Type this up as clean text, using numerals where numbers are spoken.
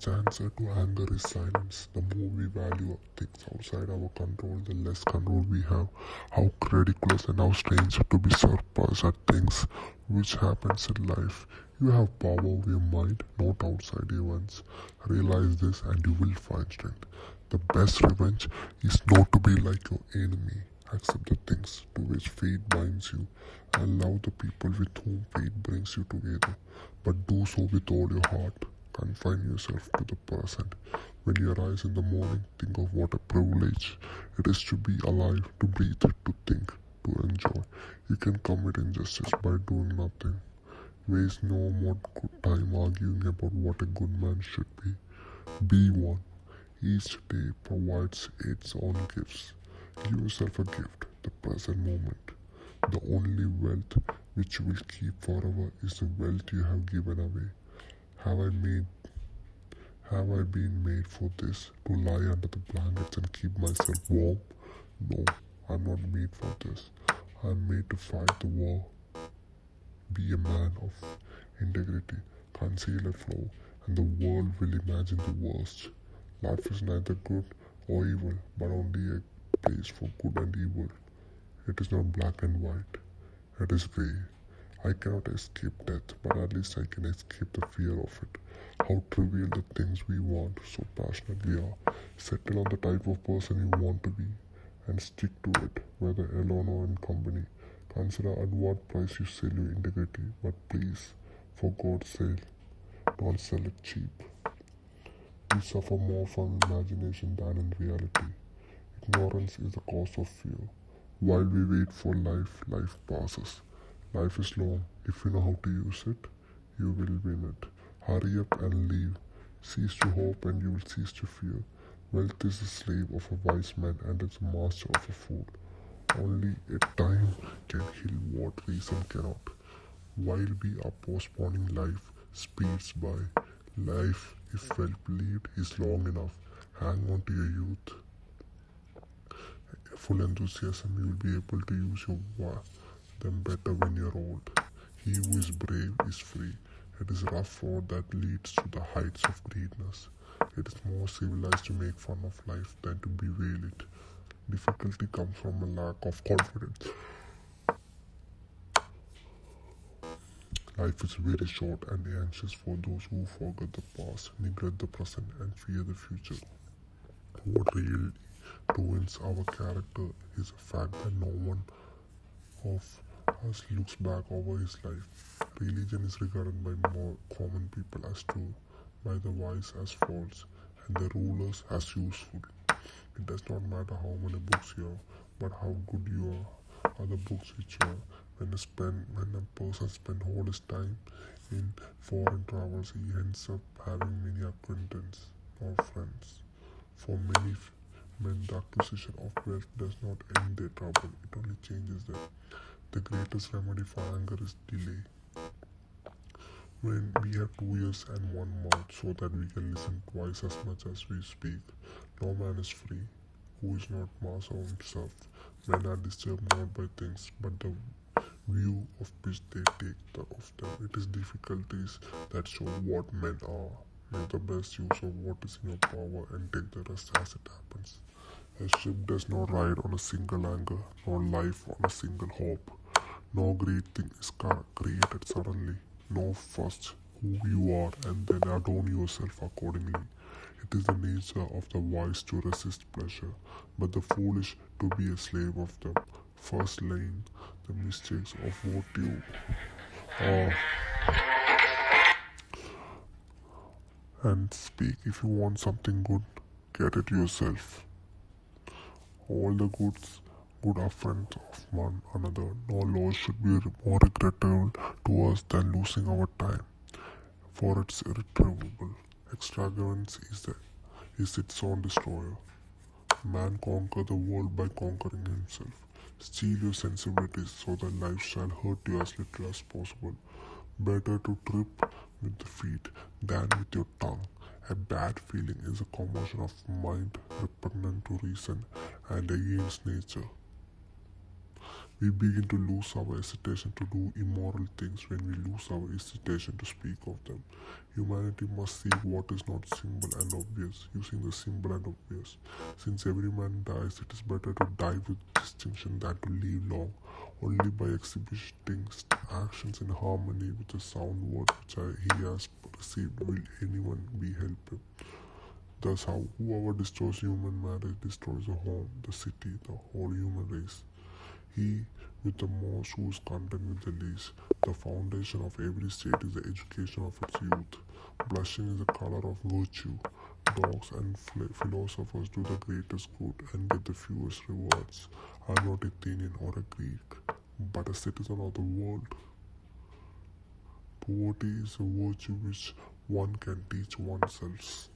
best answer to anger is silence. The more we value things outside our control, the less control we have. How ridiculous and how strange to be surprised at things which happens in life. You have power over your mind, not outside events. Realize this and you will find strength. The best revenge is not to be like your enemy. Accept the things to which fate binds you and love the people with whom fate brings you together. But do so with all your heart. Confine yourself to the present. When you rise in the morning, think of what a privilege it is to be alive, to breathe, to think, to enjoy. You can commit injustice by doing nothing. Waste no more good time arguing about what a good man should be. Be one. Each day provides its own gifts. Give yourself a gift, the present moment. The only wealth which you will keep forever is the wealth you have given away. Have I made have I been made for this? To lie under the blankets and keep myself warm? No, I'm not made for this. I'm made to fight the war. Be a man of integrity. Conceal a flaw, and the world will imagine the worst. Life is neither good or evil, but only a place for good and evil. It is not black and white. It is gray. I cannot escape death, but at least I can escape the fear of it. How trivial the things we want so passionately are. Settle on the type of person you want to be and stick to it, whether alone or in company. Consider at what price you sell your integrity, but please, for God's sake, don't sell it cheap. We suffer more from imagination than in reality. Ignorance is the cause of fear. While we wait for life, life passes. Life is long. If you know how to use it, you will win it. Hurry up and leave. Cease to hope and you will cease to fear. Wealth is the slave of a wise man and is the master of a fool. Only a time can heal what reason cannot. While we are postponing life, speeds by. Life, if well lived, is long enough. Hang on to your youth. Full enthusiasm, you will be able to use them better when you're old. He who is brave is free. It is rough road that leads to the heights of greatness. It is more civilized to make fun of life than to bewail it. Difficulty comes from a lack of confidence. Life is very short and anxious for those who forget the past, neglect the present, and fear the future. What really ruins our character is the fact that no one of us looks back over his life. Religion is regarded by more common people as true, by the wise as false, and the rulers as useful. It does not matter how many books you have, but how good you are the books which you are. When a person spends all his time in foreign travels, he ends up having many acquaintances or friends. For many men, the acquisition of wealth does not end their trouble; it only changes them. The greatest remedy for anger is delay. When we have 2 ears and one mouth so that we can listen twice as much as we speak, no man is free who is not master of himself. Men are disturbed not by things but the view of which they take of them. It is difficulties that show what men are. Make the best use of what is in your power and take the rest as it happens. A ship does not ride on a single anchor, nor life on a single hope. No great thing is created suddenly. Know first who you are and then adorn yourself accordingly. It is the nature of the wise to resist pleasure, but the foolish to be a slave of them. First learn the mistakes of what you are and speak. If you want something good, get it yourself. All the good are friends of one another. No loss should be more regrettable to us than losing our time, for it's irretrievable. Extravagance is its own destroyer. Man conquer the world by conquering himself. Steal your sensibilities so that life shall hurt you as little as possible. Better to trip with the feet than with your tongue. A bad feeling is a commotion of mind repugnant to reason and against nature. We begin to lose our hesitation to do immoral things when we lose our hesitation to speak of them. Humanity must see what is not simple and obvious, using the simple and obvious. Since every man dies, it is better to die with distinction than to live long. Only by exhibiting actions in harmony with the sound word which he has received will anyone be helped. Thus, how whoever destroys human marriage destroys the home, the city, the whole human race. He with the most who is content with the least. The foundation of every state is the education of its youth. Blushing is the color of virtue. Dogs and philosophers do the greatest good and get the fewest rewards. I'm not Athenian or a Greek, but a citizen of the world. Poverty is a virtue which one can teach oneself.